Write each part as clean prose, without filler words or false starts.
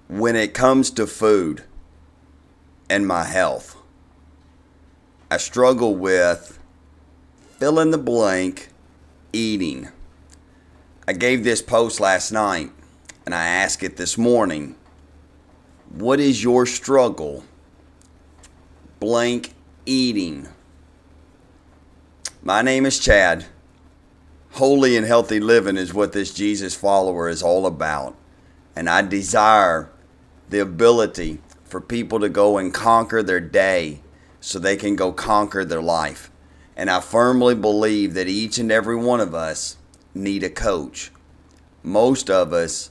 When it comes to food and my health, I struggle with fill in the blank eating. I gave this post last night and I asked it this morning. What is your struggle? Blank eating. My name is Chad. Holy and healthy living is what this Jesus follower is all about. And I desire the ability for people to go and conquer their day so they can go conquer their life. And I firmly believe that each and every one of us need a coach. Most of us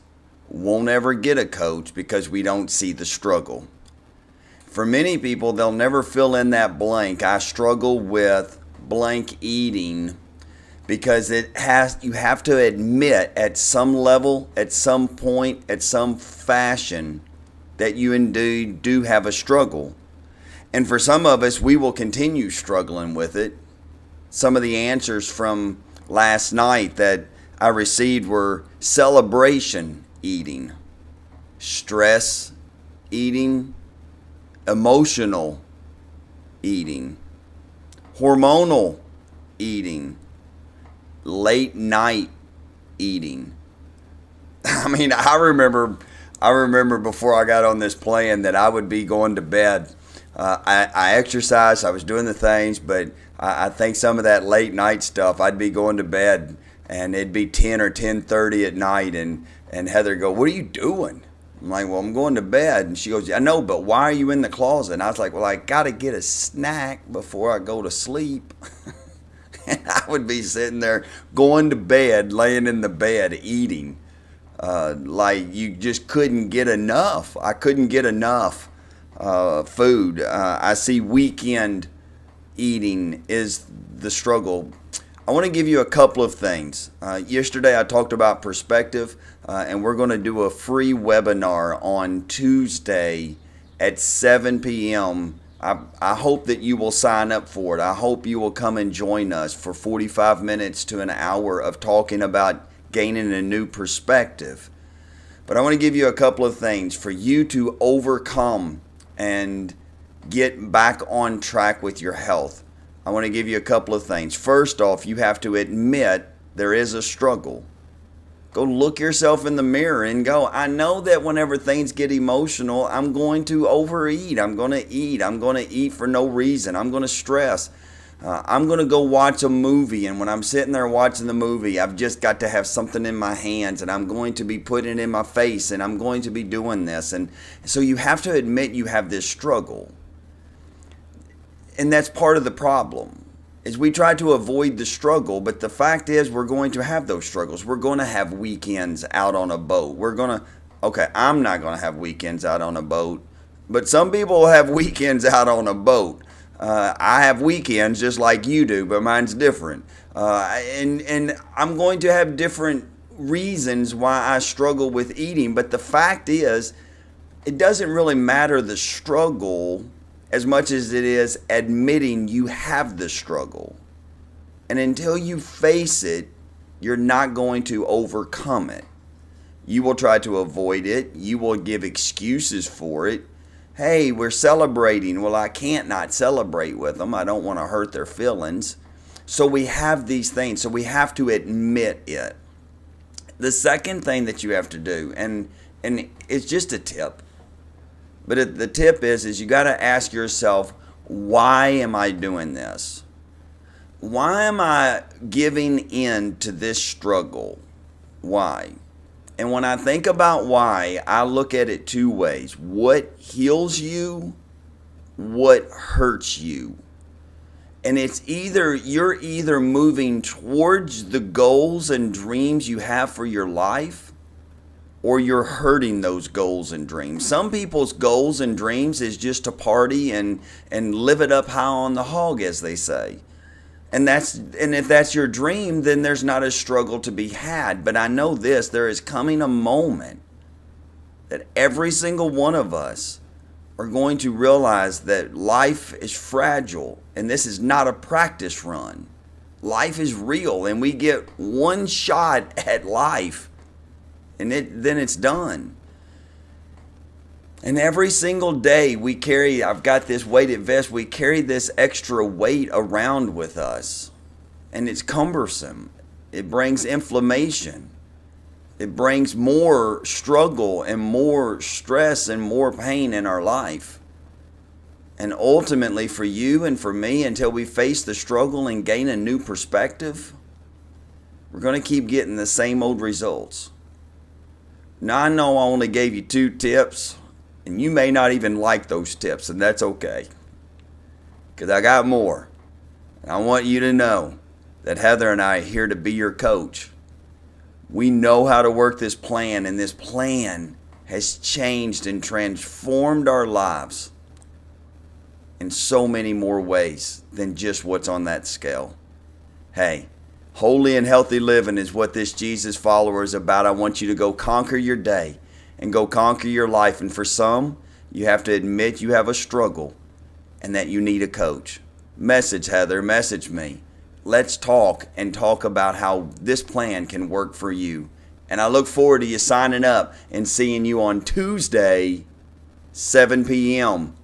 won't ever get a coach because we don't see the struggle. For many people, they'll never fill in that blank. I struggle with blank eating because you have to admit at some level, at some point, at some fashion, that you indeed do have a struggle. And for some of us, we will continue struggling with it. Some of the answers from last night that I received were celebration eating, stress eating, emotional eating, hormonal eating, late night eating. I remember before I got on this plan that I would be going to bed. I exercised, I was doing the things, but I think some of that late night stuff, I'd be going to bed and it'd be 10 or 10:30 at night and Heather would go, "What are you doing?" I'm like, "Well, I'm going to bed." And she goes, "I know, but why are you in the closet?" And I was like, "Well, I got to get a snack before I go to sleep." And I would be sitting there going to bed, laying in the bed, eating. Like you just couldn't get enough. I couldn't get enough food. I see weekend eating is the struggle. I want to give you a couple of things. Yesterday I talked about perspective, and we're going to do a free webinar on Tuesday at 7 p.m. I hope that you will sign up for it. I hope you will come and join us for 45 minutes to an hour of talking about gaining a new perspective. But I want to give you a couple of things for you to overcome and get back on track with your health. I want to give you a couple of things. First off, you have to admit there is a struggle. Go look yourself in the mirror and go, I know that whenever things get emotional, I'm going to overeat. I'm going to eat. I'm going to eat for no reason. I'm going to stress. I'm going to go watch a movie, and when I'm sitting there watching the movie, I've just got to have something in my hands, and I'm going to be putting it in my face, and I'm going to be doing this. And so you have to admit you have this struggle. And that's part of the problem, is we try to avoid the struggle, but the fact is we're going to have those struggles. We're going to have weekends out on a boat. I'm not going to have weekends out on a boat, but some people will have weekends out on a boat. I have weekends just like you do, but mine's different. And I'm going to have different reasons why I struggle with eating, but the fact is, it doesn't really matter the struggle as much as it is admitting you have the struggle. And until you face it, you're not going to overcome it. You will try to avoid it. You will give excuses for it. Hey, we're celebrating. Well, I can't not celebrate with them. I don't want to hurt their feelings. So we have these things. So we have to admit it. The second thing that you have to do, and it's just a tip, but the tip is you got to ask yourself, why am I doing this? Why am I giving in to this struggle? Why? And when I think about why, I look at it two ways. What heals you? What hurts you? And you're either moving towards the goals and dreams you have for your life, or you're hurting those goals and dreams. Some people's goals and dreams is just to party and live it up high on the hog, as they say. And if that's your dream, then there's not a struggle to be had. But I know this, there is coming a moment that every single one of us are going to realize that life is fragile, and this is not a practice run. Life is real, and we get one shot at life, and then it's done. And every single day I've got this weighted vest, we carry this extra weight around with us. And it's cumbersome. It brings inflammation. It brings more struggle and more stress and more pain in our life. And ultimately for you and for me, until we face the struggle and gain a new perspective, we're going to keep getting the same old results. Now I know I only gave you 2 tips, and you may not even like those tips, and that's okay. Because I got more. And I want you to know that Heather and I are here to be your coach. We know how to work this plan, and this plan has changed and transformed our lives in so many more ways than just what's on that scale. Hey, holy and healthy living is what this Jesus follower is about. I want you to go conquer your day and go conquer your life. And for some, you have to admit you have a struggle and that you need a coach. Message Heather, message me. Let's talk and talk about how this plan can work for you. And I look forward to you signing up and seeing you on Tuesday, 7 p.m.